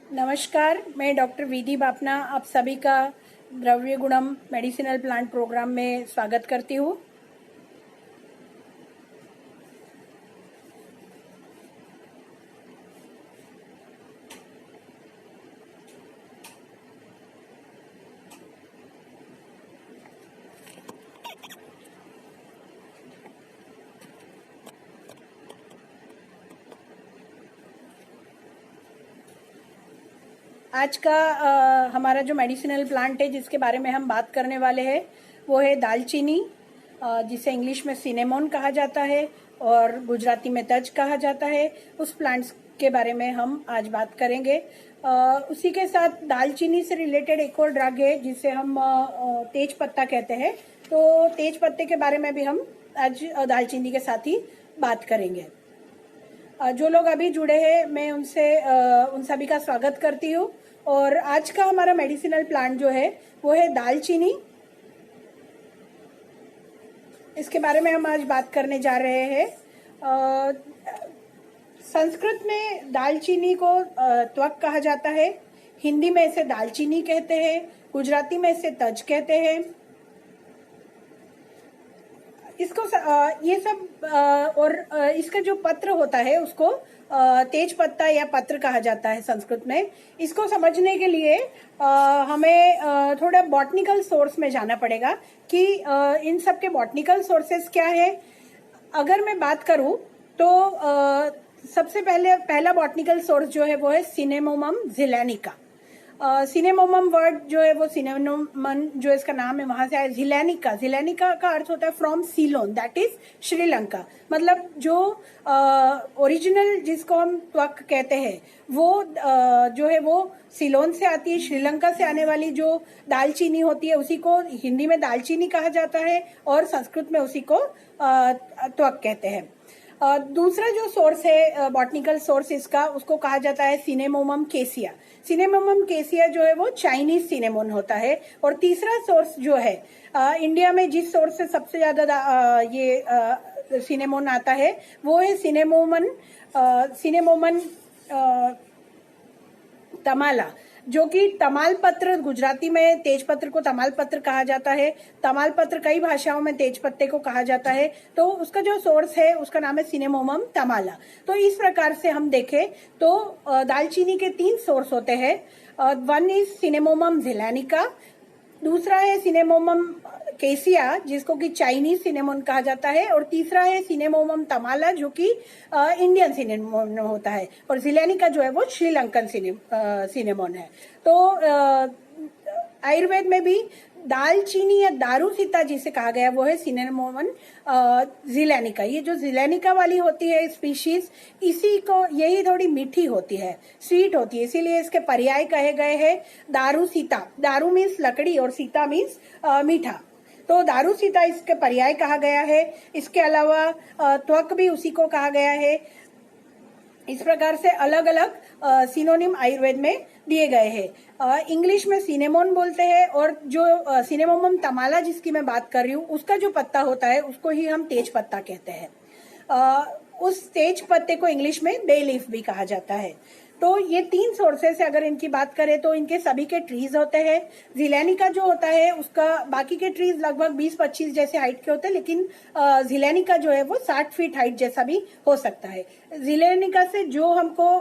नमस्कार, मैं डॉक्टर विधि बापना आप सभी का द्रव्य गुणम मेडिसिनल प्लांट प्रोग्राम में स्वागत करती हूँ। आज का हमारा जो मेडिसिनल प्लांट है जिसके बारे में हम बात करने वाले हैं वो है दालचीनी, जिसे इंग्लिश में सिनेमोन कहा जाता है और गुजराती में तज कहा जाता है। उस प्लांट्स के बारे में हम आज बात करेंगे। उसी के साथ दालचीनी से रिलेटेड एक और ड्रग है जिसे हम तेज पत्ता कहते हैं। तो तेज पत्ते के बारे में भी हम आज दालचीनी के साथ ही बात करेंगे। जो लोग अभी जुड़े हैं मैं उन सभी का स्वागत करती हूँ। और आज का हमारा मेडिसिनल प्लांट जो है वो है दालचीनी। इसके बारे में हम आज बात करने जा रहे हैं। संस्कृत में दालचीनी को त्वक कहा जाता है, हिंदी में इसे दालचीनी कहते हैं, गुजराती में इसे तज कहते हैं। इसको ये सब और इसका जो पत्र होता है उसको तेज पत्ता या पत्र कहा जाता है संस्कृत में। इसको समझने के लिए हमें थोड़ा बॉटनिकल सोर्स में जाना पड़ेगा कि इन सब के बॉटनिकल सोर्सेस क्या है। अगर मैं बात करूं तो सबसे पहला बॉटनिकल सोर्स जो है वो है सिनेमोमम ज़िलैनिका। सिनेमोमम वर्ड जो है वो सिनेमोमन जो इसका नाम है वहां से आया। ज़िलैनिका का अर्थ होता है from Ceylon, that is Sri Lanka. मतलब जो ओरिजिनल जिसको हम त्वक कहते हैं वो जो है वो सीलोन से आती है। श्रीलंका से आने वाली जो दालचीनी होती है उसी को हिंदी में दालचीनी कहा जाता है और संस्कृत में उसी को त्वक कहते हैं। दूसरा जो सोर्स है बॉटनिकल सोर्स इसका, उसको कहा जाता है सिनेमोमम केसिया। सिनेमोमम केसिया जो है वो चाइनीज सिनेमोन होता है। और तीसरा सोर्स जो है इंडिया में जिस सोर्स से सबसे ज्यादा ये सिनेमोन आता है वो है सिनेमोमन तमाला, जो कि तमाल पत्र, गुजराती में तेज पत्र को तमाल पत्र कहा जाता है। तमाल पत्र कई भाषाओं में तेज पत्ते को कहा जाता है। तो उसका जो सोर्स है उसका नाम है सिनेमोमम तमाला। तो इस प्रकार से हम देखें तो दालचीनी के 3 सोर्स होते हैं। वन इज सिनेमोमम ज़िलैनिका, दूसरा है सिनेमोमम केसिया जिसको कि चाइनीज सिनेमोन कहा जाता है, और तीसरा है सिनेमोमम तमाला जो कि इंडियन सिनेमोन होता है, और ज़िलैनिका जो है वो श्रीलंकन सिनेमोन है। तो आयुर्वेद में भी दालचीनी या दारूसीता जिसे कहा गया वो है सिनेमोमम ज़िलैनिका। ये जो ज़िलैनिका वाली होती है स्पीशीज, इसी को यही थोड़ी मीठी होती है, स्वीट होती है, इसीलिए इसके पर्याय कहे गए हैं दारूसीता। दारू मीन्स लकड़ी और सीता मीन्स मीठा, तो दारूसीता इसके पर्याय कहा गया है। इसके अलावा त्वक भी उसी को कहा गया है। इस प्रकार से अलग अलग सिनोनिम आयुर्वेद में दिए गए हैं। इंग्लिश में सिनेमोन बोलते हैं, और जो सिनेमोमम तमाला जिसकी मैं बात कर रही हूँ उसका जो पत्ता होता है उसको ही हम तेज पत्ता कहते हैं। उस तेज पत्ते को इंग्लिश में बे लीफ भी कहा जाता है। तो ये 3 सोर्सेस है। अगर इनकी बात करें तो इनके सभी के ट्रीज होते हैं। ज़िलैनिका जो होता है उसका बाकी के ट्रीज लगभग 20-25 जैसे हाइट के होते हैं, लेकिन ज़िलैनिका जो है वो 60 फीट हाइट जैसा भी हो सकता है। ज़िलैनिका से जो हमको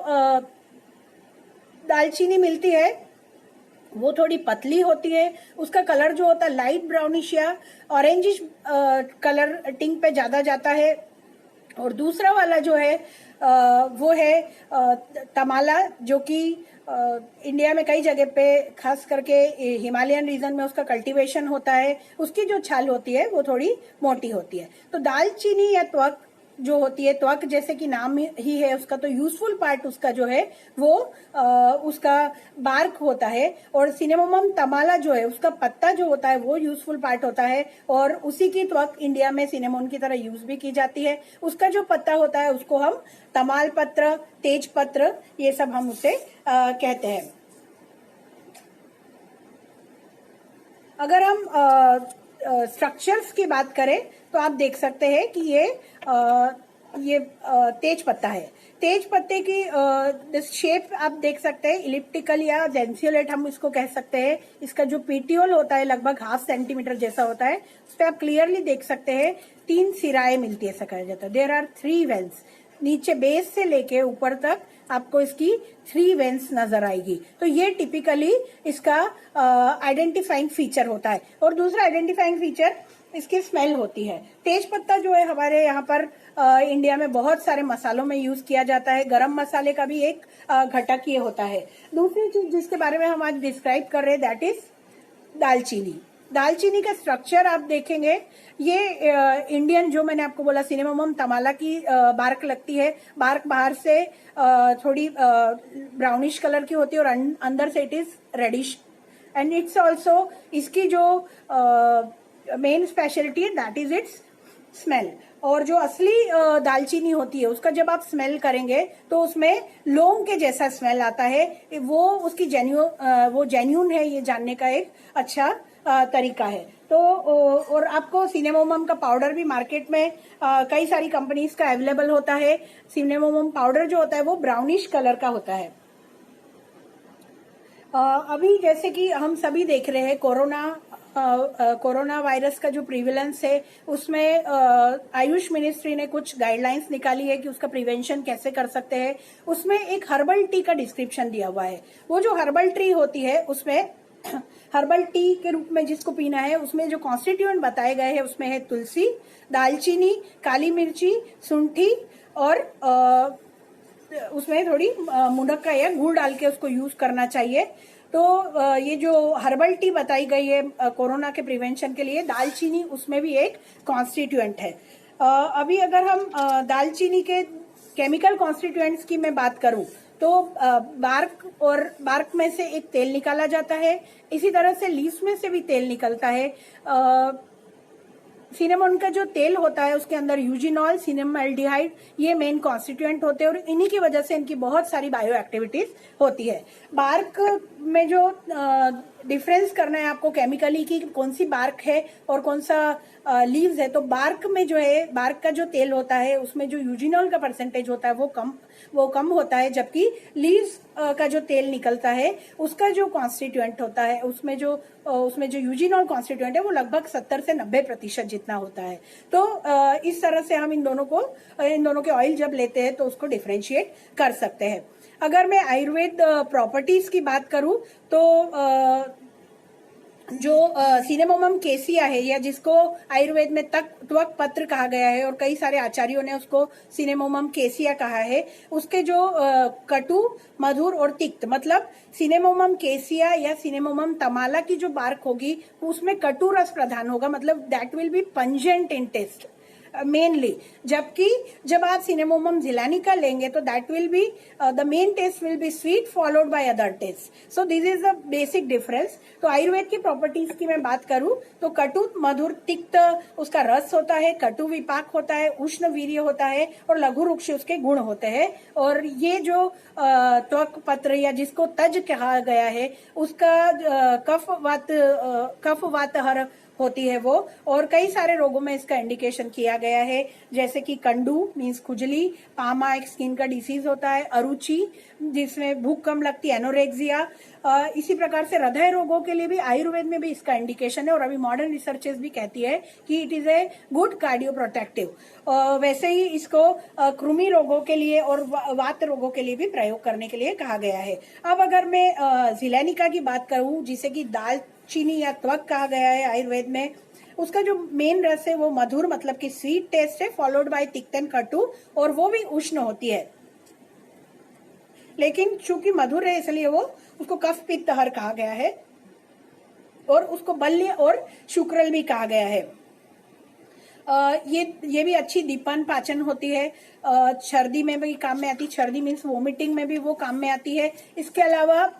दालचीनी मिलती है वो थोड़ी पतली होती है। उसका कलर जो होता है लाइट ब्राउनिश या ऑरेंजिश कलर टिंग पे ज्यादा जाता है। और दूसरा वाला जो है वो है तमाला, जो कि इंडिया में कई जगह पे खास करके हिमालयन रीजन में उसका कल्टीवेशन होता है। उसकी जो छाल होती है वो थोड़ी मोटी होती है। तो दालचीनी या त्वक जो होती है, त्वक जैसे कि नाम ही है उसका, तो यूजफुल पार्ट उसका जो है वो उसका बार्क होता है। और सिनेमोमम तमाला जो है उसका पत्ता जो होता है वो यूजफुल पार्ट होता है, और उसी की त्वक इंडिया में सिनेमोन की तरह यूज भी की जाती है। उसका जो पत्ता होता है उसको हम तमाल पत्र, तेज पत्र, ये सब हम उसे कहते हैं। अगर हम स्ट्रक्चर्स की बात करें तो आप देख सकते हैं कि ये तेज पत्ता है। तेज पत्ते की शेप आप देख सकते हैं, इलिप्टिकल या जेंसियोलेट हम इसको कह सकते हैं। इसका जो पेटियोल होता है लगभग 1/2 सेंटीमीटर जैसा होता है, उस पर आप क्लियरली देख सकते हैं 3 सिराएं मिलती है, ऐसा कहा जाता है। देयर आर 3 वेन्स, नीचे बेस से लेके ऊपर तक आपको इसकी 3 वेन्स नजर आएगी। तो ये टिपिकली इसका आइडेंटिफाइंग फीचर होता है। और दूसरा आइडेंटिफाइंग फीचर इसकी स्मेल होती है। तेज पत्ता जो है हमारे यहाँ पर इंडिया में बहुत सारे मसालों में यूज किया जाता है। गरम मसाले का भी एक घटक ये होता है। दूसरी चीज जिसके बारे में हम आज डिस्क्राइब कर रहे हैं दैट इज दालचीनी। दालचीनी का स्ट्रक्चर आप देखेंगे, ये इंडियन जो मैंने आपको बोला सिनेमोमम तमाला की बार्क लगती है। बार्क बाहर से थोड़ी ब्राउनिश कलर की होती है और अंदर से it is reddish, and it's also इसकी जो मेन स्पेशलिटी है दैट इज इट्स स्मेल। और जो असली दालचीनी होती है उसका जब आप स्मेल करेंगे तो उसमें लौंग के जैसा स्मेल आता है। वो उसकी जेन्यून है ये जानने का एक अच्छा तरीका है। तो और आपको सिनेमोमम का पाउडर भी मार्केट में कई सारी कंपनीज का अवेलेबल होता है। सिनेमोमम पाउडर जो होता है वो ब्राउनिश कलर का होता है। अभी जैसे कि हम सभी देख रहे हैं कोरोना वायरस का जो प्रिविलेंस है उसमें आयुष मिनिस्ट्री ने कुछ गाइडलाइंस निकाली है कि उसका प्रिवेंशन कैसे कर सकते हैं। उसमें एक हर्बल टी का डिस्क्रिप्शन दिया हुआ है। वो जो हर्बल टी होती है उसमें हर्बल टी के रूप में जिसको पीना है उसमें जो कॉन्स्टिट्यूएंट बताए गए हैं उसमें है तुलसी, दालचीनी, काली मिर्ची, शुंठी और उसमें थोड़ी मुनक्का या गुड़ डाल के उसको यूज करना चाहिए। तो ये जो हर्बल टी बताई गई है कोरोना के प्रिवेंशन के लिए, दालचीनी उसमें भी एक कॉन्स्टिट्यूएंट है। अभी अगर हम दालचीनी के केमिकल कॉन्स्टिट्यूएंट्स की मैं बात करूं तो बार्क में से एक तेल निकाला जाता है। इसी तरह से लीव्स में से भी तेल निकलता है। सिनेमोन का जो तेल होता है उसके अंदर यूजिनॉल, सिनेमाल्डिहाइड ये मेन कॉन्स्टिट्यूएंट होते हैं और इन्हीं की वजह से इनकी बहुत सारी बायो एक्टिविटीज होती है। बार्क में जो डिफरेंस करना है आपको केमिकली की कौन सी बार्क है और कौन सा लीव्स है, तो बार्क में जो है बार्क का जो तेल होता है उसमें जो यूजिनॉल का परसेंटेज होता है वो कम होता है, जबकि लीव्स का जो तेल निकलता है उसका जो कॉन्स्टिट्यूएंट होता है उसमें जो यूजिनॉल कॉन्स्टिट्यूएंट है वो लगभग 70 से 90% जितना होता है। तो इस तरह से हम इन दोनों के ऑयल जब लेते हैं तो उसको डिफरेंशिएट कर सकते हैं। अगर मैं आयुर्वेद प्रॉपर्टीज की बात करूं तो जो सिनेमोमम केसिया है या जिसको आयुर्वेद में त्वक पत्र कहा गया है और कई सारे आचार्यों ने उसको सिनेमोमम केसिया कहा है, उसके जो कटु, मधुर और तिक्त, मतलब सिनेमोमम केसिया या सिनेमोमम तमाला की जो बार्क होगी उसमें कटु रस प्रधान होगा, मतलब that will be pungent in taste mainly. जबकि जब आप सिनेमोमम जिलानिका लेंगे तो that will be the main taste will be sweet followed by other taste. So this is the basic difference. तो आयुर्वेद की प्रॉपर्टीज की मैं बात करूं तो कटु, मधुर, तिक्त उसका रस होता है, कटु विपाक होता है, उष्ण वीर्य होता है और लघु रुक्ष उसके गुण होते हैं। और ये जो त्वक पत्र या जिसको तज कहा गया है उसका कफ वात हर होती है वो, और कई सारे रोगों में इसका इंडिकेशन किया गया है, जैसे कि कंडू मीन्स खुजली, पामा एक स्किन का डिसीज होता है, अरुचि जिसमें भूख कम लगती है, एनोरेक्सिया। इसी प्रकार से हृदय रोगों के लिए भी आयुर्वेद में भी इसका इंडिकेशन है और अभी मॉडर्न रिसर्चेस भी कहती है कि it is a good cardio protective. वैसे ही इसको कृमि रोगों के लिए और वात रोगों के लिए भी प्रयोग करने के लिए कहा गया है। अब अगर मैं जिलेनिका की बात करूं जिसे कि दाल चीनी या त्वक कहा गया है आयुर्वेद में, उसका जो मेन रस है वो मधुर मतलब कि स्वीट टेस्ट है, फॉलोड बाय तिक्त एंड कटु, और वो भी उष्ण होती है। लेकिन चूंकि मधुर है इसलिए वो उसको कफ पित्त हर कहा गया है और उसको बल्य और शुक्रल भी कहा गया है। ये भी अच्छी दीपन पाचन होती है, सर्दी में भी काम में आती, सर्दी मीन्स वोमिटिंग में भी वो काम में आती है। इसके अलावा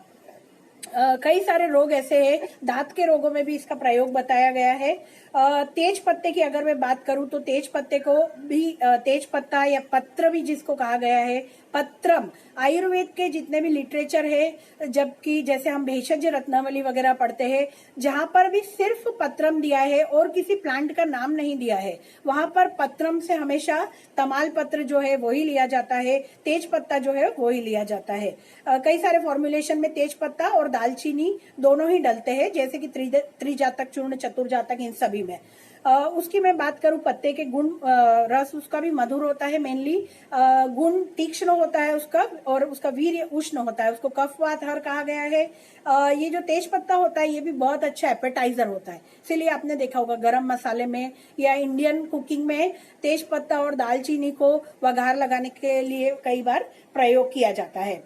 कई सारे रोग ऐसे हैं, दांत के रोगों में भी इसका प्रयोग बताया गया है। तेज पत्ते की अगर मैं बात करूं तो तेज पत्ते को भी तेज पत्ता या पत्र भी जिसको कहा गया है, पत्रम, आयुर्वेद के जितने भी लिटरेचर है, जबकि जैसे हम भेषज रत्नावली वगैरह पढ़ते हैं, जहां पर भी सिर्फ पत्रम दिया है और किसी प्लांट का नाम नहीं दिया है, वहां पर पत्रम से हमेशा तमाल पत्र जो है वही लिया जाता है, तेज पत्ता जो है वही लिया जाता है। कई सारे फॉर्मुलेशन में तेज पत्ता और दालचीनी दोनों ही डलते हैं, जैसे कि त्रिजातक चूर्ण, चतुर्जातक, इन सभी में। उसकी मैं बात करूं, पत्ते के गुण, रस उसका भी मधुर होता है मेनली, गुण तीक्ष्ण होता है उसका, और उसका वीर्य उष्ण होता है, उसको कफ वातहर कहा गया है। ये जो तेज पत्ता होता है ये भी बहुत अच्छा एपेटाइजर होता है, इसीलिए आपने देखा होगा गरम मसाले में या इंडियन कुकिंग में तेज पत्ता और दालचीनी को वघार लगाने के लिए कई बार प्रयोग किया जाता है।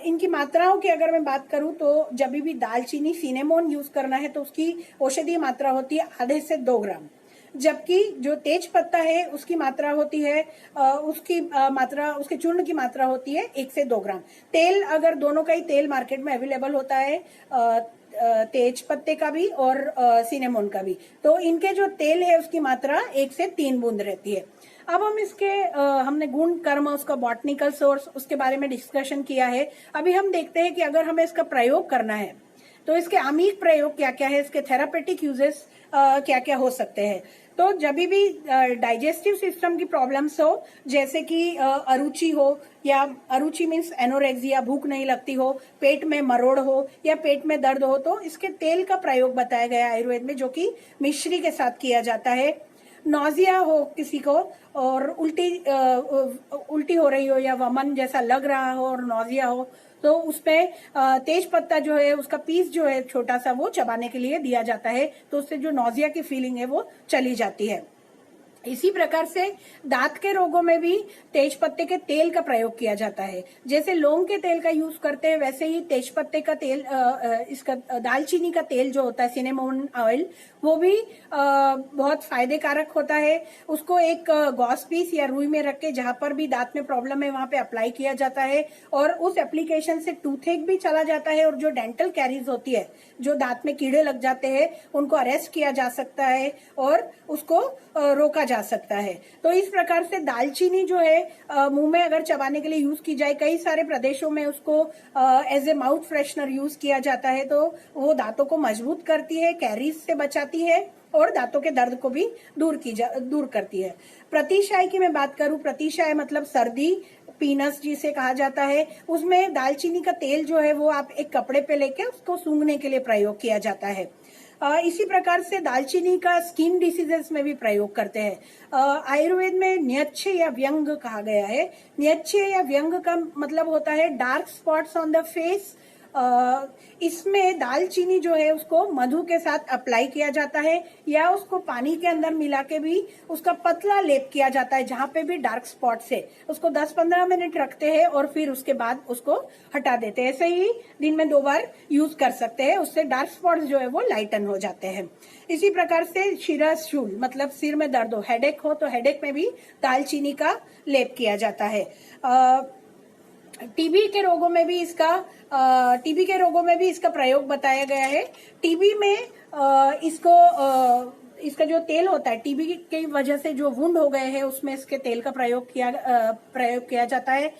इनकी मात्राओं की अगर मैं बात करूं तो जब भी दालचीनी सिनेमोन यूज करना है तो उसकी औषधीय मात्रा होती है आधे से 2 ग्राम, जबकि जो तेज पत्ता है उसकी मात्रा होती है, उसके चूर्ण की मात्रा होती है 1 से 2 ग्राम। तेल, अगर दोनों का ही तेल मार्केट में अवेलेबल होता है, तेज पत्ते का भी और सिनेमोन का भी, तो इनके जो तेल है उसकी मात्रा 1 से 3 बूंद रहती है। अब हम इसके हमने गुण, कर्म, उसका बॉटनिकल सोर्स, उसके बारे में डिस्कशन किया है। अभी हम देखते हैं कि अगर हमें इसका प्रयोग करना है तो इसके आमिक प्रयोग क्या क्या है, इसके थेरापेटिक यूजेस क्या क्या हो सकते हैं। तो जब भी डाइजेस्टिव सिस्टम की प्रॉब्लम्स हो, जैसे कि अरुचि हो, या अरुचि मीन्स एनोरेक्सिया, भूख नहीं लगती हो, पेट में मरोड़ हो या पेट में दर्द हो, तो इसके तेल का प्रयोग बताया गया है आयुर्वेद में, जो कि मिश्री के साथ किया जाता है। नोजिया हो किसी को और उल्टी हो रही हो या वमन जैसा लग रहा हो और नोजिया हो, तो उसमें तेज पत्ता जो है उसका पीस जो है छोटा सा, वो चबाने के लिए दिया जाता है, तो उससे जो नोजिया की फीलिंग है वो चली जाती है। इसी प्रकार से दांत के रोगों में भी तेज पत्ते के तेल का प्रयोग किया जाता है। जैसे लौंग के तेल का यूज करते हैं, वैसे ही तेज पत्ते का तेल, इसका दालचीनी का तेल जो होता है, सिनेमोन ऑयल, वो भी बहुत फायदे कारक होता है। उसको एक गॉस पीस या रुई में रख के, जहां पर भी दांत में प्रॉब्लम है वहां पे अप्लाई किया जाता है, और उस एप्लीकेशन से टूथेक भी चला जाता है, और जो डेंटल कैरीज होती है, जो दांत में कीड़े लग जाते हैं, उनको अरेस्ट किया जा सकता है और उसको रोका जा सकता है। तो इस प्रकार से दालचीनी जो है मुंह में अगर चबाने के लिए यूज की जाए, कई सारे प्रदेशों में उसको as a mouth freshener use किया जाता है, तो वो दांतों को मजबूत करती है, कैरीज से बचाती है और दांतों के दर्द को भी दूर करती है। प्रतिशाय की मैं बात करूं, प्रतिशाय मतलब सर्दी, पीनस जिसे कहा जाता है, उसमें दालचीनी का तेल जो है वो आप एक कपड़े पे लेके उसको सूंघने के लिए प्रयोग किया जाता है। इसी प्रकार से दालचीनी का स्किन डिसीजेस में भी प्रयोग करते हैं। आयुर्वेद में न्यच्छ या व्यंग कहा गया है। न्यच्छ या व्यंग का मतलब होता है dark spots on the face. इसमें दालचीनी जो है उसको मधु के साथ अप्लाई किया जाता है, या उसको पानी के अंदर मिला के भी उसका पतला लेप किया जाता है, जहां पे भी डार्क स्पॉट्स है उसको 10-15 मिनट रखते हैं और फिर उसके बाद उसको हटा देते हैं। ऐसे ही दिन में 2 बार यूज कर सकते हैं, उससे डार्क स्पॉट्स जो है वो लाइटन हो जाते हैं। इसी प्रकार से शिरशूल मतलब सिर में दर्द हो, हेडेक हो, तो हेडेक में भी दालचीनी का लेप किया जाता है। टीबी के रोगों में भी इसका प्रयोग बताया गया है। टीबी में इसका जो तेल होता है, टीबी की वजह से जो वुंड हो गए हैं उसमें इसके तेल का प्रयोग किया जाता है।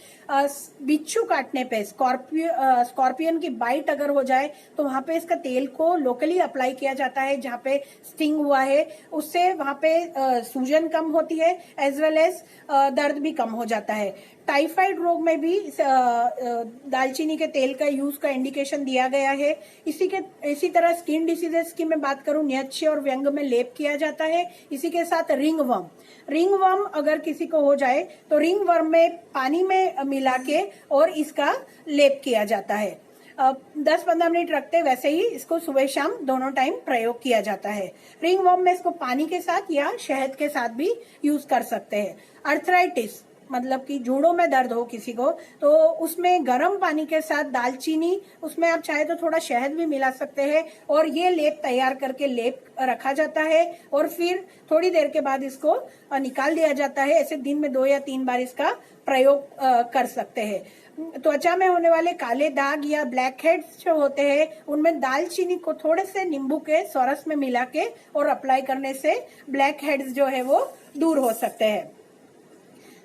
बिच्छू काटने पे, स्कॉर्पियन की बाइट अगर हो जाए तो वहां पे इसका तेल को लोकली अप्लाई किया जाता है, जहां पे स्टिंग हुआ है, उससे वहां पे सूजन कम होती है, एज वेल एज दर्द भी कम हो जाता है। टाइफाइड रोग में भी दालचीनी के तेल का यूज का इंडिकेशन दिया गया है। इसी तरह स्किन डिसीजेस की मैं बात करूं, न्यच्छ और व्यंग में लेप किया जाता है। इसी के साथ रिंग वर्म अगर किसी को हो जाए तो रिंग वर्म में पानी में मिला के और इसका लेप किया जाता है। 10-15 मिनट रखते, वैसे ही इसको सुबह शाम दोनों टाइम प्रयोग किया जाता है। रिंग वर्म में इसको पानी के साथ या शहद के साथ भी यूज कर सकते हैं। अर्थराइटिस मतलब कि जोड़ों में दर्द हो किसी को, तो उसमें गर्म पानी के साथ दालचीनी, उसमें आप चाहे तो थोड़ा शहद भी मिला सकते हैं, और ये लेप तैयार करके लेप रखा जाता है और फिर थोड़ी देर के बाद इसको निकाल दिया जाता है। ऐसे दिन में 2 या 3 बार इसका प्रयोग कर सकते हैं। त्वचा में होने वाले काले दाग या ब्लैक हेड्स जो होते हैं, उनमें दालचीनी को थोड़े से नींबू के स्वारस में मिला के और अप्लाई करने से ब्लैक हेड्स जो है वो दूर हो सकते हैं।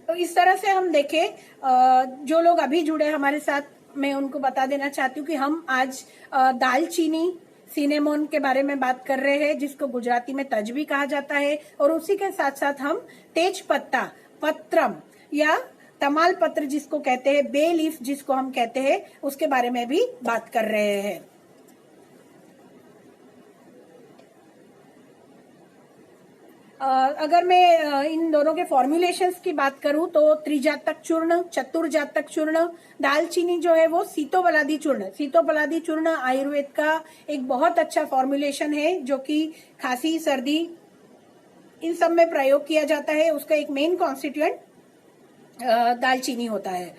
तो इस तरह से हम देखें, जो लोग अभी जुड़े हमारे साथ, मैं उनको बता देना चाहती हूँ कि हम आज दालचीनी सिनेमोन के बारे में बात कर रहे हैं, जिसको गुजराती में तज भी कहा जाता है, और उसी के साथ साथ हम तेज पत्ता, पत्रम या तमाल पत्र जिसको कहते हैं, बे लीफ जिसको हम कहते हैं, उसके बारे में भी बात कर रहे हैं। अगर मैं इन दोनों के फॉर्मुलेशंस की बात करूं तो त्रिजातक चूर्ण, चतुर्जातक चूर्ण, दालचीनी जो है वो सीतोपलादी चूर्ण। सीतोपलादी चूर्ण आयुर्वेद का एक बहुत अच्छा फॉर्मुलेशन है, जो कि खांसी, सर्दी इन सब में प्रयोग किया जाता है। उसका एक मेन कॉन्स्टिट्यूएंट दालचीनी होता है।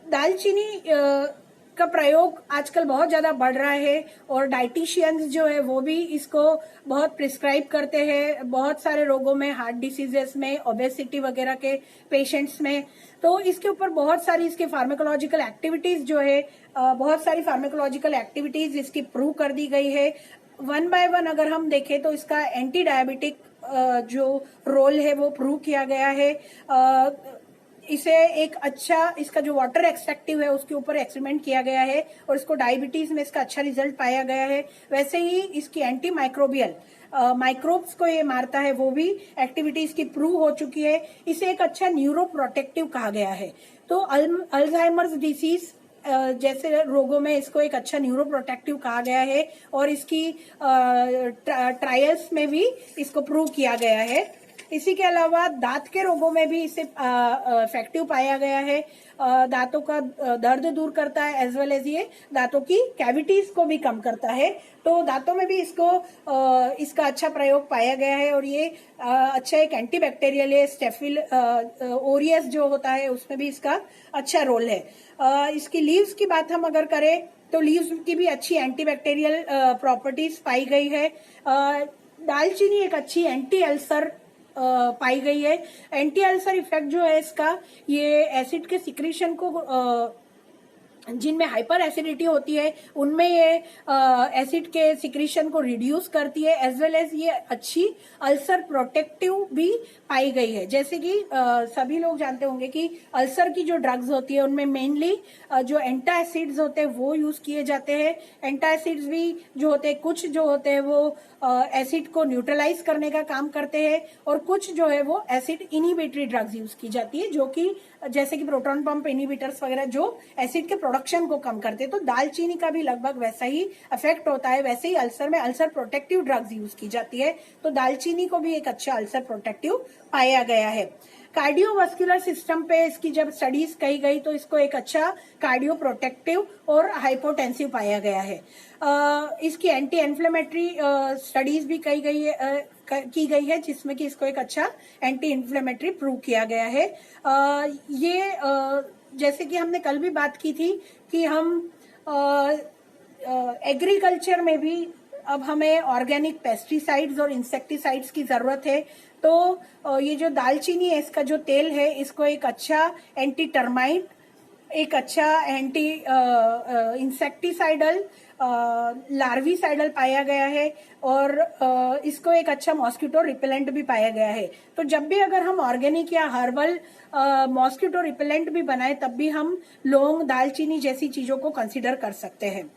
दालचीनी का प्रयोग आजकल बहुत ज्यादा बढ़ रहा है, और डाइटिशियंस जो है वो भी इसको बहुत प्रिस्क्राइब करते हैं बहुत सारे रोगों में, हार्ट डिसीजेस में, ओबेसिटी वगैरह के पेशेंट्स में। तो इसके ऊपर बहुत सारी इसके फार्माकोलॉजिकल एक्टिविटीज जो है, बहुत सारी फार्माकोलॉजिकल एक्टिविटीज इसकी प्रूव कर दी गई है। वन बाय वन अगर हम देखें तो इसका एंटी डायबिटिक जो रोल है वो प्रूव किया गया है। इसे एक अच्छा, इसका जो वाटर एक्सट्रैक्टिव है उसके ऊपर एक्सपेरिमेंट किया गया है, और इसको डायबिटीज में इसका अच्छा रिजल्ट पाया गया है। वैसे ही इसकी एंटी माइक्रोबियल, माइक्रोब्स को ये मारता है, वो भी एक्टिविटी इसकी प्रूव हो चुकी है। इसे एक अच्छा न्यूरो प्रोटेक्टिव कहा गया है। तो अल्जाइमर्स डिसीज जैसे रोगों में इसको एक अच्छा न्यूरो प्रोटेक्टिव कहा गया है, और इसकी ट्रायल्स में भी इसको प्रूव किया गया है। इसी के अलावा दांत के रोगों में भी इसे इफेक्टिव पाया गया है। दांतों का दर्द दूर करता है, एज वेल एज ये दांतों की कैविटीज को भी कम करता है। तो दांतों में भी इसका अच्छा प्रयोग पाया गया है, और ये अच्छा एक एंटीबैक्टीरियल है। स्टेफिल ओरियस जो होता है उसमें भी इसका अच्छा रोल है। इसकी लीव्स की बात हम अगर करें तो लीव्स की भी अच्छी एंटीबैक्टीरियल प्रॉपर्टीज पाई गई है। दालचीनी एक अच्छी एंटी अल्सर पाई गई है। एंटी अल्सर इफेक्ट जो है इसका, ये एसिड के सिक्रीशन को, जिनमें हाइपर एसिडिटी होती है उनमें ये एसिड के सिक्रीशन को रिड्यूस करती है, एज वेल एज ये अच्छी अल्सर प्रोटेक्टिव भी पाई गई है। जैसे कि सभी लोग जानते होंगे कि अल्सर की जो ड्रग्स होती है उनमें मेनली जो एंटासिड्स होते हैं वो यूज किए जाते हैं। एंटासिड्स भी जो होते हैं, कुछ जो होते हैं वो एसिड को न्यूट्रलाइज करने का काम करते हैं, और कुछ जो है वो एसिड इनिबिटरी ड्रग्स यूज की जाती है, जो कि जैसे कि प्रोटॉन पंप इनिबिटर्स वगैरह जो एसिड के प्रोडक्शन को कम करते हैं। तो दालचीनी का भी लगभग वैसा ही इफेक्ट होता है। वैसे ही अल्सर में अल्सर प्रोटेक्टिव ड्रग्स यूज की जाती है, तो दालचीनी को भी एक अच्छा अल्सर प्रोटेक्टिव पाया गया है। कार्डियोवास्कुलर सिस्टम पे इसकी जब स्टडीज कही गई तो इसको एक अच्छा कार्डियो प्रोटेक्टिव और हाइपोटेंसिव पाया गया है। इसकी एंटी इन्फ्लेमेटरी स्टडीज भी की गई है, जिसमें कि इसको एक अच्छा एंटी इन्फ्लेमेटरी प्रूव किया गया है। ये जैसे कि हमने कल भी बात की थी कि हम एग्रीकल्चर में भी अब हमें ऑर्गेनिक पेस्टिसाइड्स और इंसेक्टिसाइड्स की जरूरत है। तो ये जो दालचीनी है, इसका जो तेल है, इसको एक अच्छा एंटी टर्माइट, एक अच्छा एंटी इंसेक्टिसाइडल, लार्विसाइडल पाया गया है, और इसको एक अच्छा मॉस्किटो रिपेलेंट भी पाया गया है। तो जब भी अगर हम ऑर्गेनिक या हर्बल मॉस्किटो रिपेलेंट भी बनाए, तब भी हम लौंग, दालचीनी जैसी चीजों को कंसीडर कर सकते हैं।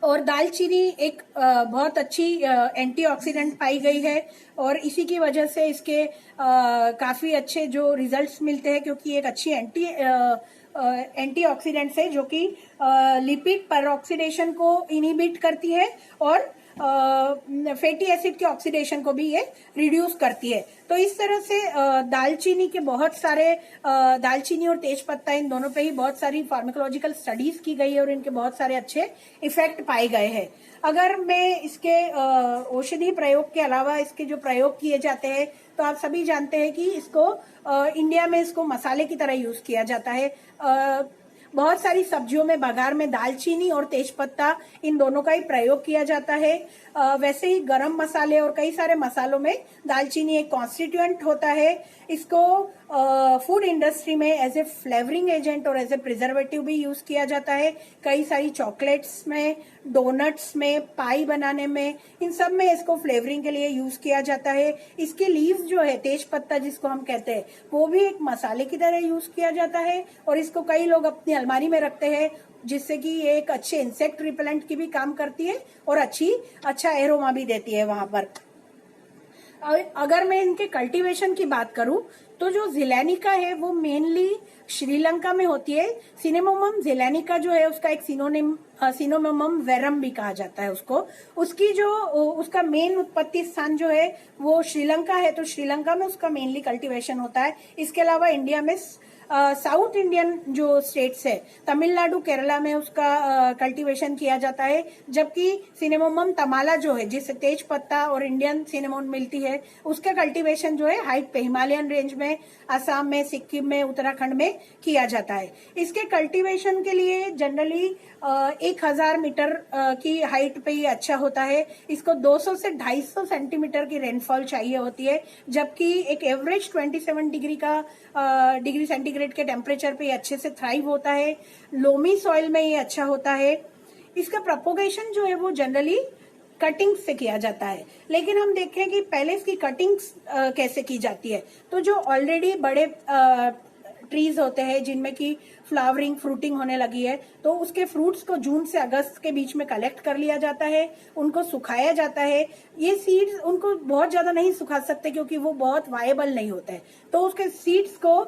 और दालचीनी एक बहुत अच्छी एंटीऑक्सीडेंट पाई गई है, और इसी की वजह से इसके काफी अच्छे जो रिजल्ट्स मिलते हैं, क्योंकि एक अच्छी एंटीऑक्सीडेंट्स है जो कि लिपिड पेरोक्सीडेशन को इनिबिट करती है, और फैटी एसिड के ऑक्सीडेशन को भी ये रिड्यूस करती है। तो इस तरह से दालचीनी के बहुत सारे, दालचीनी और तेज पत्ता, इन दोनों पे ही बहुत सारी फार्माकोलॉजिकल स्टडीज की गई है, और इनके बहुत सारे अच्छे इफेक्ट पाए गए हैं। अगर मैं इसके औषधि प्रयोग के अलावा इसके जो प्रयोग किए जाते हैं, तो आप सभी जानते हैं कि इसको इंडिया में इसको मसाले की तरह यूज किया जाता है। बहुत सारी सब्जियों में, बघार में दालचीनी और तेजपत्ता, इन दोनों का ही प्रयोग किया जाता है। वैसे ही गरम मसाले और कई सारे मसालों में दालचीनी एक कॉन्स्टिट्यूएंट होता है। इसको फूड इंडस्ट्री में एज ए फ्लेवरिंग एजेंट और एज ए प्रिजर्वेटिव भी यूज किया जाता है। कई सारी चॉकलेट्स में, डोनट्स में, पाई बनाने में, इन सब में इसको फ्लेवरिंग के लिए यूज किया जाता है। इसकी लीव जो है, तेज पत्ता जिसको हम कहते हैं, वो भी एक मसाले की तरह यूज किया जाता है और इसको कई लोग अपनी अलमारी में रखते हैं, जिससे कि ये एक अच्छे इंसेक्ट रिपेलेंट की भी काम करती है और अच्छा एरोमा भी देती है वहां पर। अगर मैं इनके कल्टीवेशन की बात करूं तो जो ज़िलैनिका है वो मेनली श्रीलंका में होती है। सिनेमोमम ज़िलैनिका जो है उसका एक सिनेमोमम वेरम भी कहा जाता है उसको। उसका मेन उत्पत्ति स्थान जो है वो श्रीलंका है, तो श्रीलंका में उसका मेनली कल्टीवेशन होता है। इसके अलावा इंडिया में साउथ इंडियन जो स्टेट्स है, तमिलनाडु, केरला में उसका कल्टीवेशन किया जाता है। जबकि सिनेमोमम तमाला जो है, जिससे तेज पत्ता और इंडियन सिनेमोन मिलती है, उसका कल्टीवेशन जो है हाइट पे हिमालयन रेंज में, असम में, सिक्किम में, उत्तराखंड में किया जाता है। इसके कल्टीवेशन के लिए जनरली 1000 मीटर की हाइट पे ये अच्छा होता है। इसको 200 से 250 सेंटीमीटर की रेनफॉल चाहिए होती है, जबकि एक एवरेज 27 डिग्री सेंटीग्रेड के टेम्परेचर पे ये अच्छे से थ्राइव होता है। लोमी सॉइल में ये अच्छा होता है। इसका प्रोपोगेशन जो है वो जनरली कटिंग से किया जाता है, लेकिन हम देखें कि पहले इसकी कटिंग कैसे की जाती है। तो जो ऑलरेडी बड़े ट्रीज होते हैं जिनमें की फ्लावरिंग, फ्रूटिंग होने लगी है, तो उसके फ्रूट्स को जून से अगस्त के बीच में कलेक्ट कर लिया जाता है, उनको सुखाया जाता है। ये सीड्स उनको बहुत ज्यादा नहीं सुखा सकते क्योंकि वो बहुत वायबल नहीं होते हैं, तो उसके सीड्स को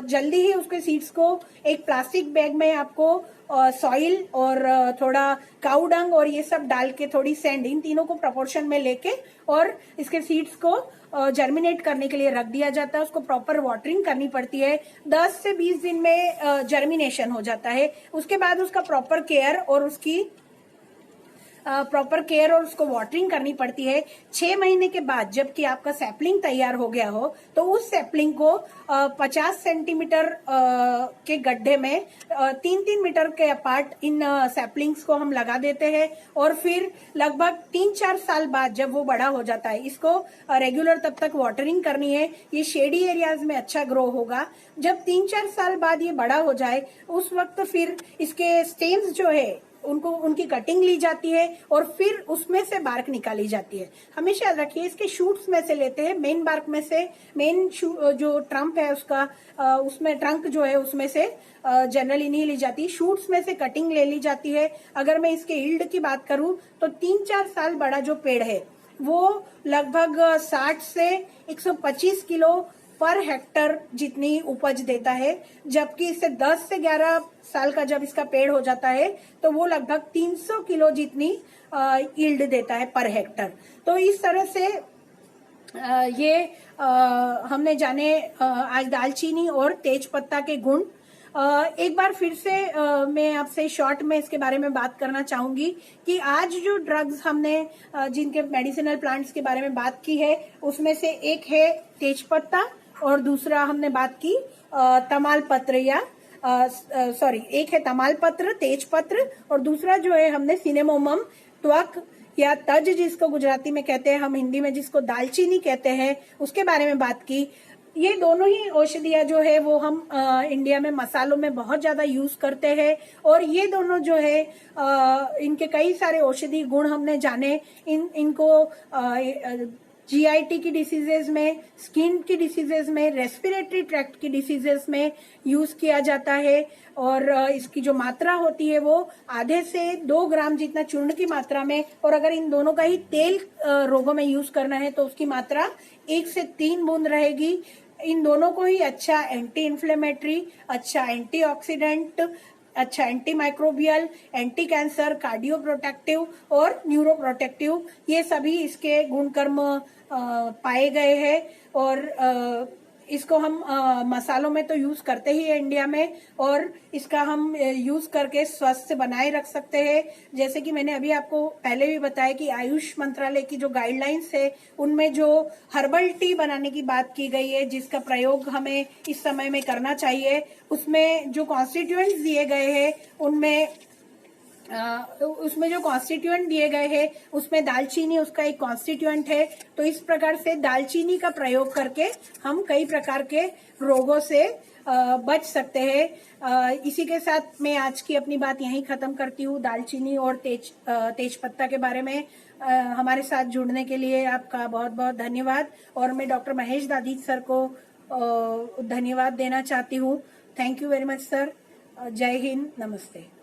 जल्दी ही उसके सीड्स को एक प्लास्टिक बैग में आपको सॉइल और थोड़ा काऊ डंग और ये सब डाल के, थोड़ी सैंड, इन तीनों को प्रपोर्शन में लेके और इसके सीड्स को जर्मिनेट करने के लिए रख दिया जाता है। उसको प्रॉपर वाटरिंग करनी पड़ती है। 10 से 20 दिन में जर्मिनेशन हो जाता है। उसके बाद उसका प्रॉपर केयर और उसको वाटरिंग करनी पड़ती है। 6 महीने के बाद जबकि आपका सैपलिंग तैयार हो गया हो, तो उस सैपलिंग को 50 सेंटीमीटर के गड्ढे में 3-3 मीटर के अपार्ट इन सैपलिंग्स को हम लगा देते हैं और फिर लगभग 3-4 साल बाद जब वो बड़ा हो जाता है, इसको रेगुलर तब तक वाटरिंग करनी है। ये शेडी एरियाज में अच्छा ग्रो होगा। जब 3-4 साल बाद ये बड़ा हो जाए, उस वक्त फिर इसके स्टेम्स जो है उनकी कटिंग ली जाती है और फिर उसमें से बार्क निकाली जाती है। हमेशा याद रखिए, इसके शूट्स में से लेते हैं, मेन बार्क में से, मेन जो ट्रम्प है उसका, उसमें ट्रंक जो है उसमें से जनरली नहीं ली जाती, शूट्स में से कटिंग ले ली जाती है। अगर मैं इसके यील्ड की बात करूं तो 3-4 साल बड़ा जो पेड़ है वो लगभग 60 से 125 किलो पर हेक्टर जितनी उपज देता है, जबकि इससे 10 से 11 साल का जब इसका पेड़ हो जाता है तो वो लगभग 300 किलो जितनी यील्ड देता है पर हेक्टर। तो इस तरह से हमने जाने आज दालचीनी और तेज पत्ता के गुण। एक बार फिर से मैं आपसे शॉर्ट में इसके बारे में बात करना चाहूंगी कि आज जो ड्रग्स हमने जिनके मेडिसिनल प्लांट्स के बारे में बात की है, उसमें से एक है तेज पत्ता और दूसरा हमने बात की तमाल पत्र एक है तमाल पत्र, तेज पत्र, और दूसरा जो है हमने सिनेमोमम त्वक या तज जिसको गुजराती में कहते हैं, हम हिंदी में जिसको दालचीनी कहते हैं, उसके बारे में बात की। ये दोनों ही औषधियां जो है वो हम इंडिया में मसालों में बहुत ज्यादा यूज करते हैं और ये दोनों जो है इनके कई सारे औषधि गुण हमने जाने। इनको GIT की डिसीजेज में, स्किन की डिसीजेज में, रेस्पिरेटरी ट्रैक्ट की डिसीजेज में यूज किया जाता है और इसकी जो मात्रा होती है वो आधे से 2 ग्राम जितना चूर्ण की मात्रा में, और अगर इन दोनों का ही तेल रोगों में यूज करना है तो उसकी मात्रा 1 से 3 बूंद रहेगी। इन दोनों को ही अच्छा एंटी इन्फ्लेमेटरी, अच्छा एंटीऑक्सीडेंट, अच्छा anti microbial, anti cancer, cardio protective और न्यूरो प्रोटेक्टिव, ये सभी इसके गुणकर्म पाए गए हैं। और इसको हम मसालों में तो यूज करते ही है इंडिया में, और इसका हम यूज करके स्वास्थ्य बनाए रख सकते हैं। जैसे कि मैंने अभी आपको पहले भी बताया कि आयुष मंत्रालय की जो गाइडलाइंस है उनमें जो हर्बल टी बनाने की बात की गई है, जिसका प्रयोग हमें इस समय में करना चाहिए, उसमें जो कॉन्स्टिट्यूएंट्स दिए गए हैं उनमें उसमें जो कॉन्स्टिट्यूएंट दिए गए हैं उसमें दालचीनी उसका एक कॉन्स्टिट्यूएंट है। तो इस प्रकार से दालचीनी का प्रयोग करके हम कई प्रकार के रोगों से बच सकते हैं। इसी के साथ मैं आज की अपनी बात यहीं खत्म करती हूँ। दालचीनी और तेज पत्ता के बारे में हमारे साथ जुड़ने के लिए आपका बहुत बहुत धन्यवाद। और मैं डॉक्टर महेश दादी सर को धन्यवाद देना चाहती हूँ। Thank you very much sir. जय हिंद, नमस्ते।